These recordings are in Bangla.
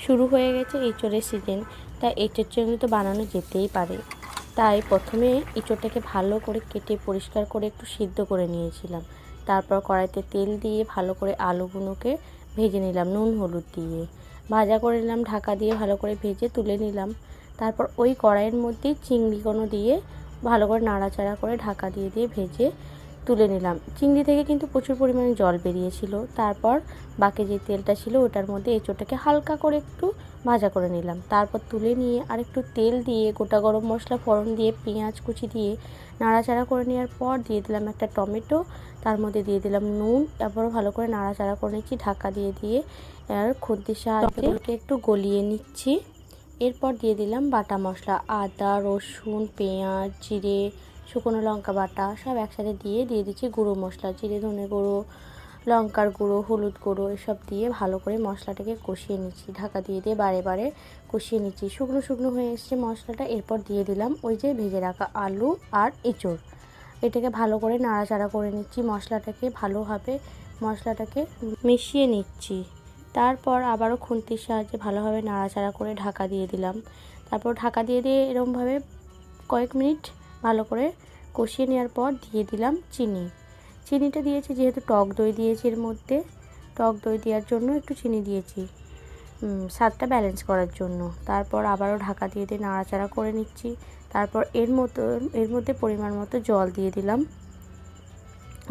শুরু হয়ে গেছে এঁচোড়ের সিজন, তাই এঁচোড় চিংড়ি তো বানানো যেতেই পারে। তাই প্রথমে এঁচোড়টাকে ভালো করে কেটে পরিষ্কার করে একটু সিদ্ধ করে নিয়েছিলাম। তারপর কড়াইতে তেল দিয়ে ভালো করে আলুগুলোকে ভেজে নিলাম নুন হলুদ দিয়ে, ভাজা করে নিলাম, ঢাকা দিয়ে ভালো করে ভেজে তুলে নিলাম। তারপর ওই কড়াইয়ের মধ্যেই চিংড়িগুলো দিয়ে ভালো করে নাড়াচাড়া করে ঢাকা দিয়ে দিয়ে ভেজে তুলে নিলাম। চিংড়ি থেকে কিন্তু প্রচুর পরিমাণে জল বেরিয়েছিল। তারপর বাকি যে তেলটা ছিল ওটার মধ্যে এঁচোড়টাকে হালকা করে একটু ভাজা করে নিলাম। তারপর তুলে নিয়ে আর একটু তেল দিয়ে গোটা গরম মশলা ফোড়ন দিয়ে পেঁয়াজ কুচি দিয়ে নাড়াচাড়া করে নেওয়ার পর দিয়ে দিলাম একটা টমেটো, তার মধ্যে দিয়ে দিলাম নুন, তারপর ভালো করে নাড়াচাড়া করে নিচ্ছি ঢাকা দিয়ে দিয়ে। আর খুন্তির সাহায্যে একটু গলিয়ে নিচ্ছি। এরপর দিয়ে দিলাম বাটা মশলা, আদা রসুন পেঁয়াজ জিরে শুকনো লঙ্কা বাটা সব একসাথে দিয়ে দিচ্ছি গুঁড়ো মশলা, জিরে ধনে গুঁড়ো লঙ্কার গুঁড়ো হলুদ গুঁড়ো এসব দিয়ে ভালো করে মশলাটাকে কষিয়ে নিচ্ছি। ঢাকা দিয়ে দিয়ে বারে বারে কষিয়ে নিচ্ছি। শুকনো শুকনো হয়ে এসছে মশলাটা। এরপর দিয়ে দিলাম ওই যে ভেজে রাখা আলু আর এঁচোড়। এটাকে ভালো করে নাড়াচাড়া করে নিচ্ছি। মশলাটাকে মিশিয়ে নিচ্ছি। তারপর আবারও খুন্তির সাহায্যে ভালোভাবে নাড়াচাড়া করে ঢাকা দিয়ে দিলাম। তারপর ঢাকা দিয়ে দিয়ে এরমভাবে কয়েক মিনিট ভালো করে কষিয়ে নেওয়ার পর দিয়ে দিলাম চিনিটা দিয়েছি যেহেতু টক দই দিয়েছি, এর মধ্যে টক দই দেওয়ার জন্য একটু চিনি দিয়েছি স্বাদটা ব্যালেন্স করার জন্য। তারপর আবারও ঢাকা দিয়ে দিয়ে নাড়াচাড়া করে নিচ্ছি। তারপর এর মধ্যে পরিমাণ মতো জল দিয়ে দিলাম।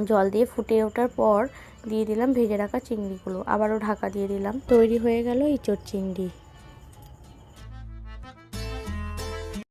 জল দিয়ে ফুটে ওঠার পর দিয়ে দিলাম ভেজে রাখা চিংড়িগুলো, আবারও ঢাকা দিয়ে দিলাম। তৈরি হয়ে গেল এঁচোড় চিংড়ি।